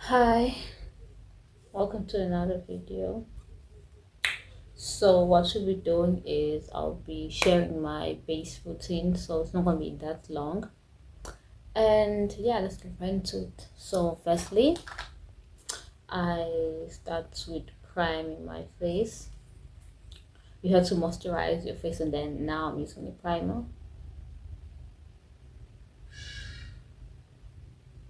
Hi, welcome to another video. So what we'll be doing is I'll be sharing my base routine, so it's not gonna be that long. And yeah, let's get right into it. So firstly, I start with priming my face. You have to moisturize your face, and then now I'm using a primer.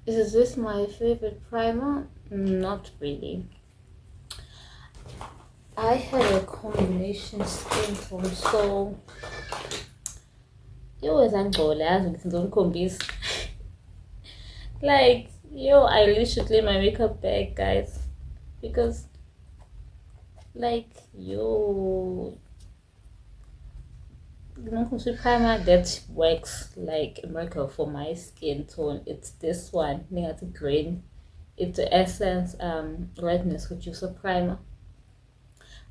Is this my favorite primer? Not really. I had a combination skin tone, so yo ezangcola yazi ngithi ngizomkhombisa. Like, yo, I really should clean my makeup bag, guys, because like yo, the primer that works like a miracle for my skin tone. It's this one, negative green. It's the Essence redness reducer primer.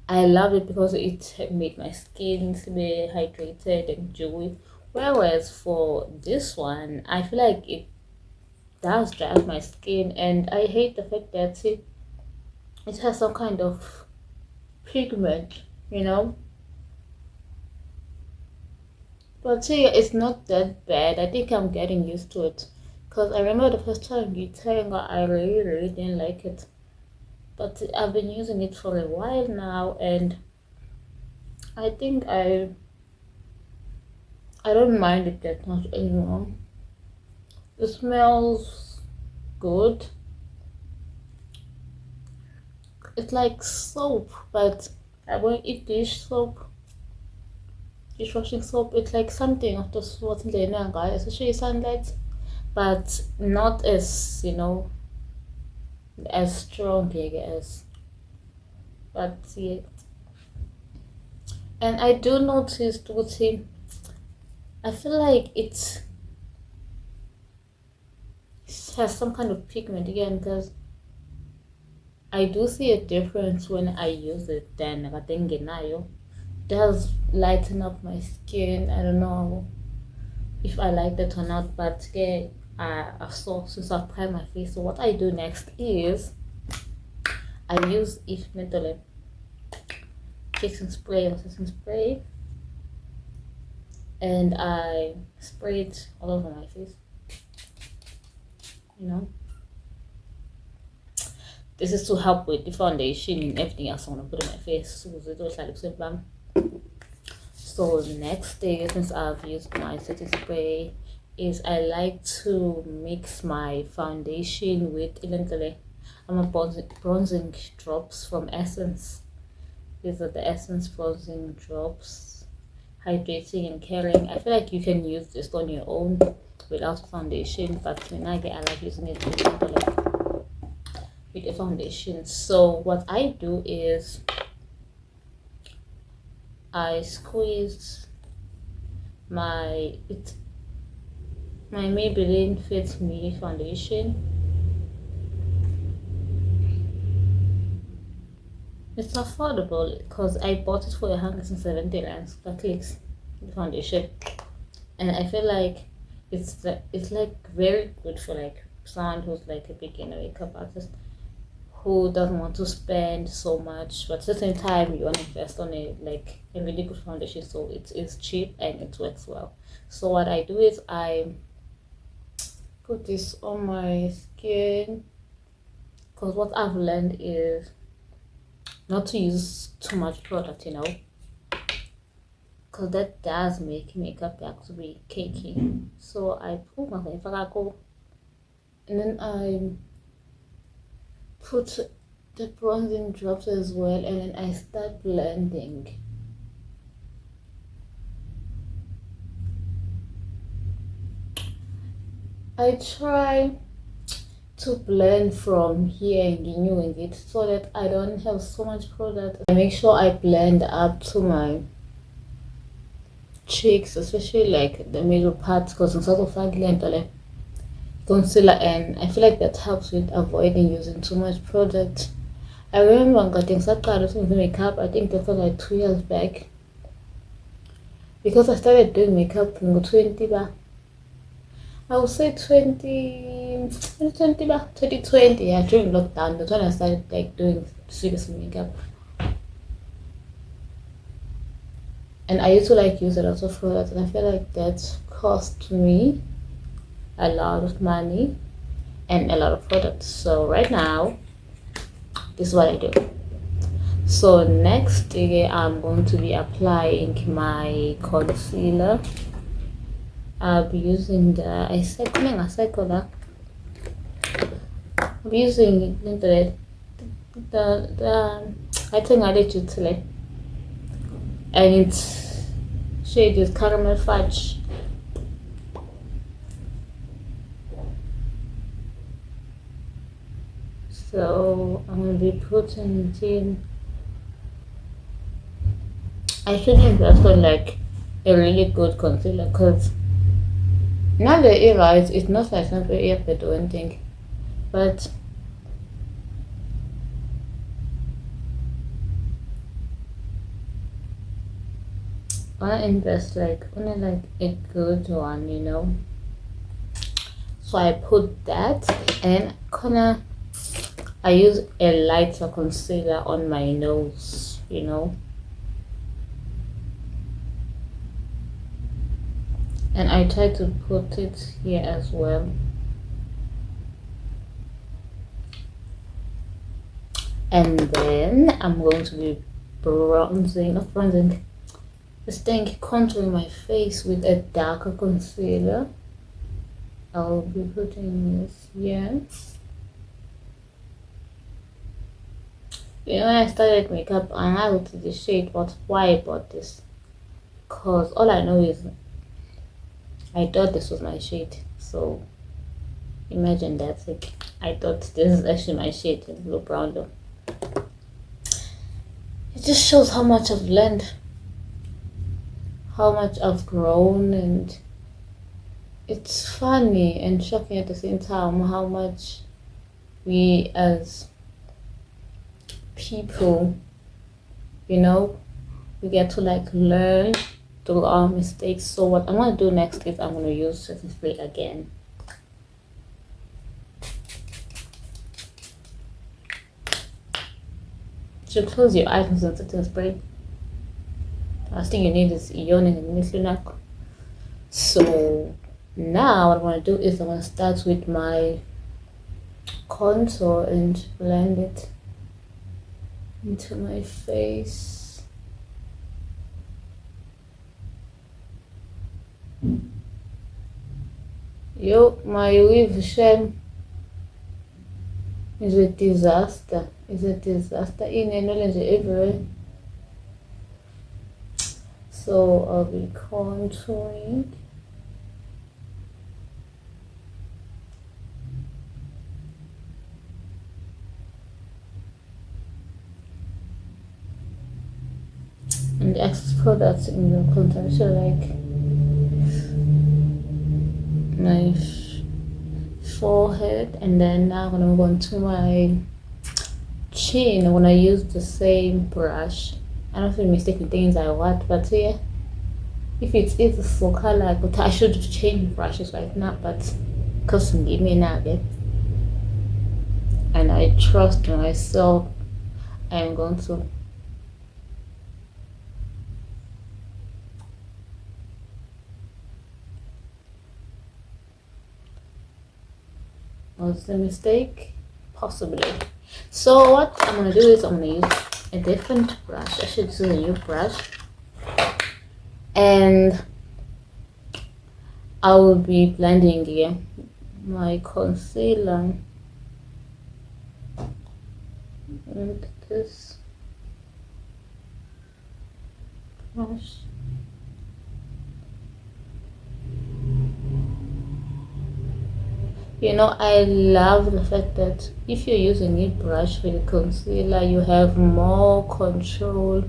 I love it because it made my skin be hydrated and dewy. Whereas for this one, I feel like it does dry out my skin, and I hate the fact that it has some kind of pigment, you know. But see, it's not that bad. I think I'm getting used to it. Because I remember the first time you telling her I really didn't like it. But I've been using it for a while now, and I think I don't mind it that much anymore. It smells good. It's like soap, but I won't eat dish soap. Dishwashing soap, it's like something of the sort, especially sunlight, but not as, as strong, I guess. But yeah, and I do notice with him, I feel like it has some kind of pigment again, because I do see a difference when I use it. Then I think it does lighten up my skin. I don't know if I like that or not, but yeah, I saw since I've primed my face. So what I do next is I use if mental fixing spray or setting spray, and I spray it all over my face. You know, this is to help with the foundation and everything else I want to put on my face. So the next day, since I've used my setting spray, is I like to mix my foundation with I'm a bronzing drops from Essence. These are the Essence bronzing drops, hydrating and caring. I feel like you can use this on your own without foundation, but when I like using it with a foundation. So what I do is I squeeze my Maybelline Fit Me foundation. It's affordable because I bought it for 170 rands per clicks, the foundation, and I feel like it's like very good for like someone who's like a beginner makeup artist who doesn't want to spend so much, but at the same time you want to invest on a really good foundation, so it is cheap and it works well. So what I do is I put this on my skin, because what I've learned is not to use too much product, because that does make makeup back to be cakey. So I put my and then I put the bronzing drops as well, and then I start blending. I try to blend from here and renewing it so that I don't have so much product. I make sure I blend up to my cheeks, especially like the middle part, because I'm sort of like concealer, and I feel like that helps with avoiding using too much product. I remember getting started with makeup, I think that was like 2 years back, because I started doing makeup in 20 I would say 20 2020, yeah, during lockdown. That's when I started like doing serious makeup. And I used to like use a lot of products, and I feel like that cost me a lot of money and a lot of products. So right now, this is what I do. So next year, I'm going to be applying my concealer. I'll be using the I'll be using the I think I did it today, and its shade is caramel fudge. So I'm gonna be putting it in. I should invest on like a really good concealer, because now the era it's not like something yet they do anything, but I wanna invest like only like a good one, you know. So I put that, and I use a lighter concealer on my nose, you know. And I try to put it here as well. And then I'm going to be contouring my face with a darker concealer. I'll be putting this here. You know, when I started makeup and I looked at the shade, but why I bought this? Because all I know is I thought this was my shade. So imagine that. Like, I thought this is actually my shade in blue brown though. It just shows how much I've learned, how much I've grown, and it's funny and shocking at the same time how much we as people, you know, we get to like learn through our mistakes. So what I'm gonna do next is I'm gonna use setting spray again. To close your eyes with setting spray. Last thing you need is yawning and missing. So now what I'm gonna do is I'm gonna start with my contour and blend it into my face. Yo, my weave shame is a disaster. It's a disaster in knowledge everywhere. So I'll be contouring. And the excess products in the contour, so like my forehead, and then now I'm gonna move on to my chin. I'm gonna use the same brush. I don't feel mistaken things I want, but yeah, if it is so color, but I should change brushes right now, but because give me now, yeah. And I trust myself, I'm going to. Was the mistake? Possibly. So what I'm gonna do is I'm gonna use a different brush. I should use a new brush, and I will be blending here my concealer with this brush. You know, I love the fact that if you're using a brush with a concealer, you have more control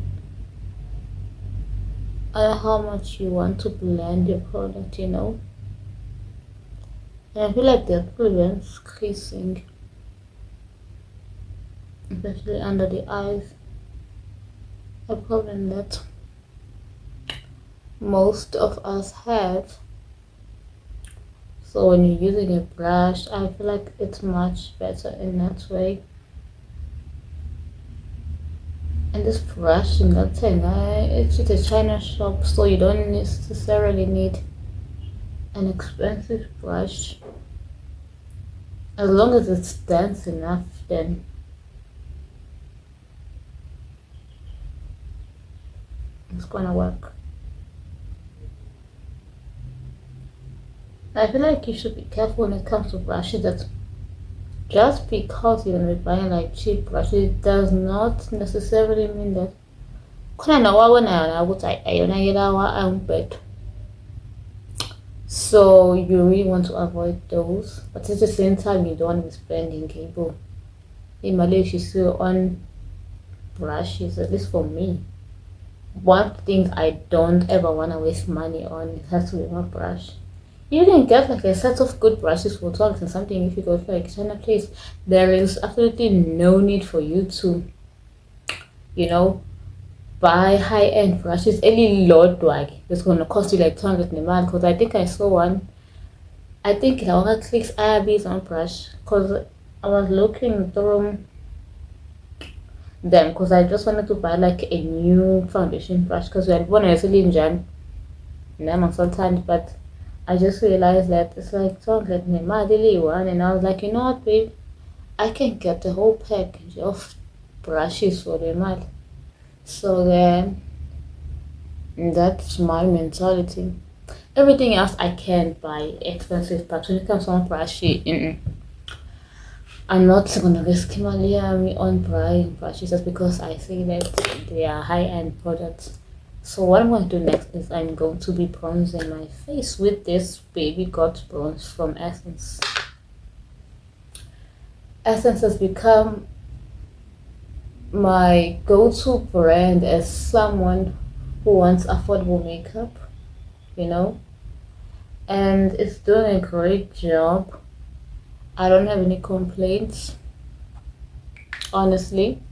on how much you want to blend your product, you know. And I feel like that prevents creasing, especially under the eyes, a problem that most of us have. So when you're using a brush, I feel like it's much better in that way. And this brush, nothing. It's just a China shop, so you don't necessarily need an expensive brush. As long as it's dense enough, then it's gonna work. I feel like you should be careful when it comes to brushes. That just because you're gonna be buying like cheap brushes does not necessarily mean that khona nawawona ukuthi ayonakelawa awumpethu. So you really want to avoid those, but at the same time you don't want to be spending cable in Malaysia still on brushes, at least for me. One of the things I don't ever want to waste money on, it has to be my brush. You can get like a set of good brushes for $12 and something if you go for like China place. There is absolutely no need for you to, you know, buy high-end brushes. Any lot like it's gonna cost you like 200 in a month. Because I think I saw one. I think I want to click IRB's on brush because I was looking through them because I just wanted to buy like a new foundation brush because we had one actually in Jan and I'm consultant, but I just realized that it's like 200 in a month, one, and I was like, you know what, babe, I can get the whole package of brushes for the month. So then that's my mentality. Everything else I can buy expensive, but when it comes on brushy, I'm not gonna risk money on buying brushes just because I see that they are high-end products. So what I'm going to do next is I'm going to be bronzing my face with this Baby Got Bronze from Essence. Essence has become my go-to brand as someone who wants affordable makeup, you know, and it's doing a great job. I don't have any complaints, honestly.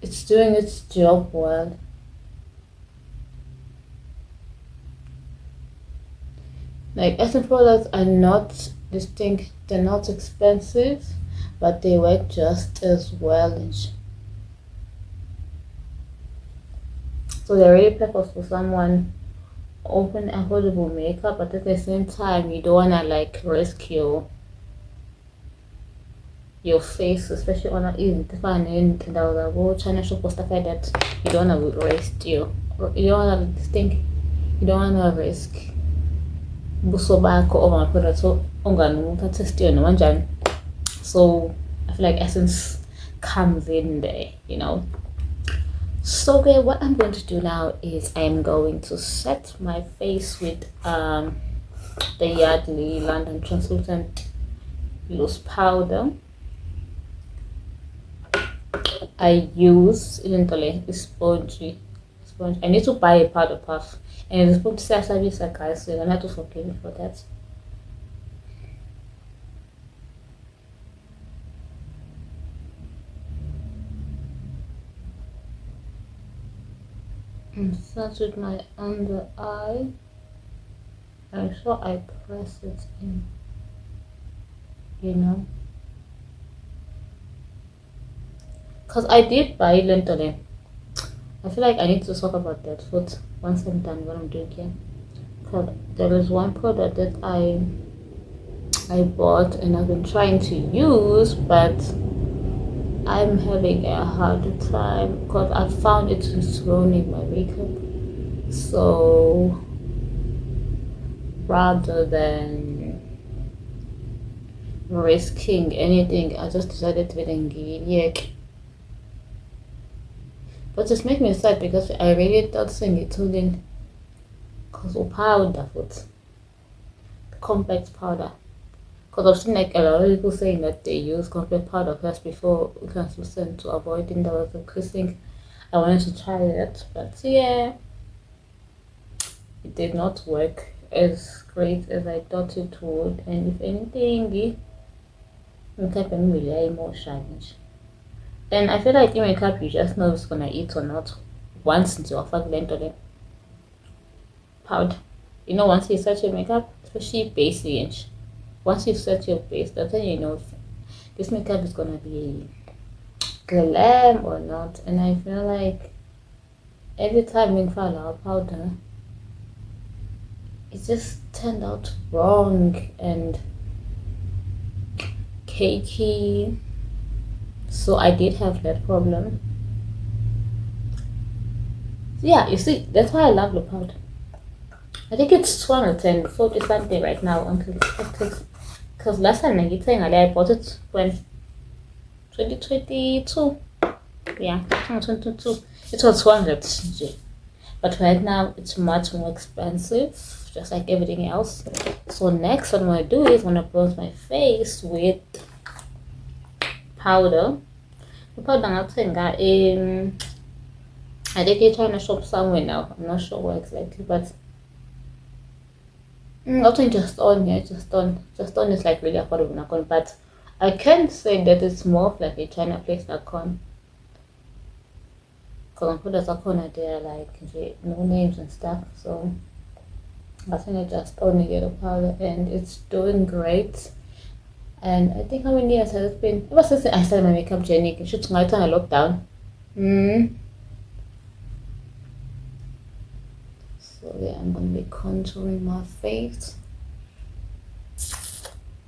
It's doing its job well. Like Essence products are not distinct, they're not expensive, but they work just as well. So they're really perfect for someone open affordable makeup, but at the same time you don't wanna like risk your face, especially on an even and the China shop or stuff like that. You don't wanna waste you don't wanna think you don't wanna risk buso bakho over my product so test you so I feel like Essence comes in there, you know. So okay, what I'm going to do now is I'm going to set my face with the Yardley London Translucent Loose Powder. I use eventually a sponge. I need to buy a powder puff, and it's supposed to say service, guys, so you're gonna have to forgive me for that. And start with my under eye. I'm sure I press it in, you know, because I did buy lentole. I feel like I need to talk about that food once I'm done what I'm doing here. Because there is one product that I bought and I've been trying to use, but I'm having a hard time because I found it is ruining my makeup. So rather than risking anything, I just decided to engage. But it's making me sad because I really thought saying it in because of powder food, complex powder. Because I've seen like a lot of people saying that they use complex powder first before translucent to avoid that was increasing. I wanted to try it, but yeah, it did not work as great as I thought it would. And if anything, makeup and really more challenge. And I feel like in makeup you just know if it's gonna eat or not once into a fat length of powder. You know, once you start your makeup, especially base range. Once you set your base, that's when you know this makeup is gonna be glam or not. And I feel like every time we follow our powder, it just turned out wrong and cakey. So I did have that problem. Yeah, you see, that's why I love the powder. I think it's 240 something right now on Click. Because last time I bought it when 2022. Yeah, 2022. It was 200 G. But right now it's much more expensive, just like everything else. So next what I'm gonna do is I'm gonna bronze my face with powder. The powder I'm thinking I think you're trying to shop somewhere now. I'm not sure where exactly, but I think just on here, just on is like really affordable Nakon, but I can't say that it's more of like a China place Nakon. Because I'm put Nakon there like no names and stuff, so I think I just only get a powder and it's doing great. And I think how many years has it been? Ever since I started my makeup journey, it should my time I lockdown. So yeah, I'm gonna be contouring my face.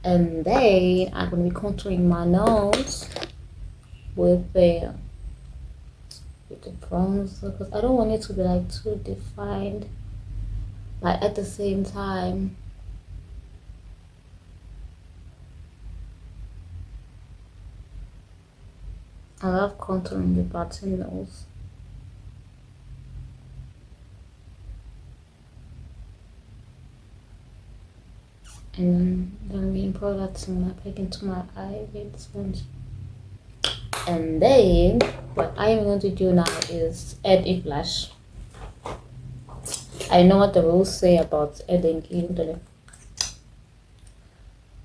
And then I'm gonna be contouring my nose with the bronzer because I don't want it to be like too defined, but at the same time I love contouring the button nose. And then the main products I'm gonna pack into my eyelids. And then what I am going to do now is add a blush. I know what the rules say about adding the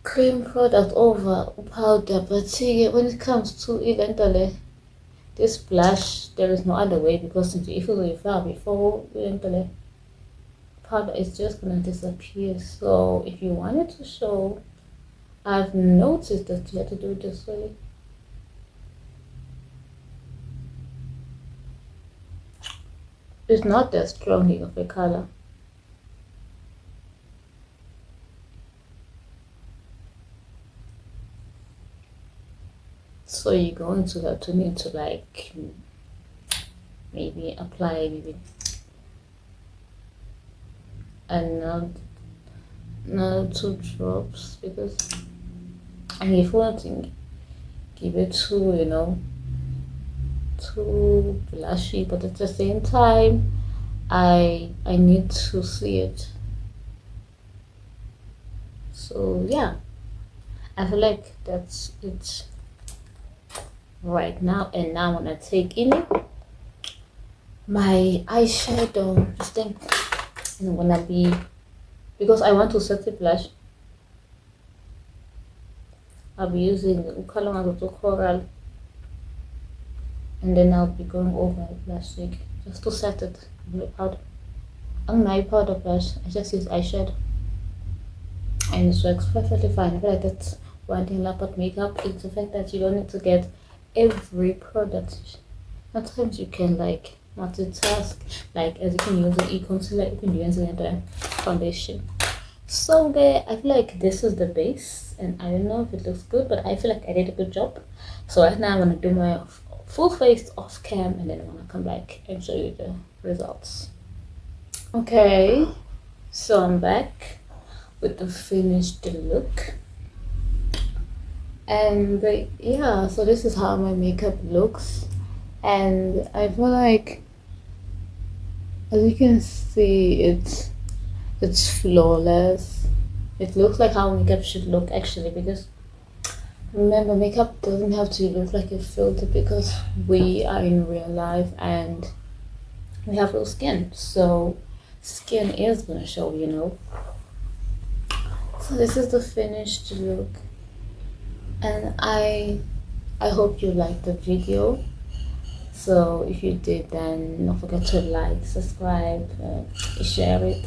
cream product over powder, but see, when it comes to this blush, there is no other way because if you refer before powder is just gonna disappear. So if you wanted to show, I've noticed that you have to do it this way. It's not that strong of a color. So you're going to have to need to like maybe apply maybe another 2 drops because if you want to give it too too blushy, but at the same time I need to see it. So yeah, I feel like that's it right now. And now I'm gonna take in my eyeshadow. This thing is gonna be, because I want to set the blush, I'll be using the Coral, and then I'll be going over a blush stick just to set it with powder. On my powder blush, I just use eyeshadow and it works perfectly fine. I feel like that's one thing about makeup is the fact that you don't need to get every product. Sometimes you can like multitask, like as you can use the e-concealer, you can use the foundation. So I feel like this is the base, and I don't know if it looks good, but I feel like I did a good job. So right now I'm gonna do my full face off cam, and then I'm gonna come back and show you the results. Okay, so I'm back with the finished look, and yeah, so this is how my makeup looks, and I feel like, as you can see, it's flawless. It looks like how makeup should look actually, because remember, makeup doesn't have to look like a filter because we are in real life and we have real skin, so skin is gonna show. So this is the finished look, and I hope you liked the video. So if you did, then don't forget to like, subscribe, share it,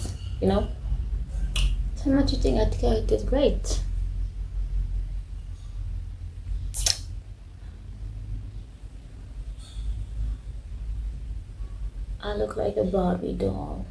How much you think I think I did great? I look like a Barbie doll.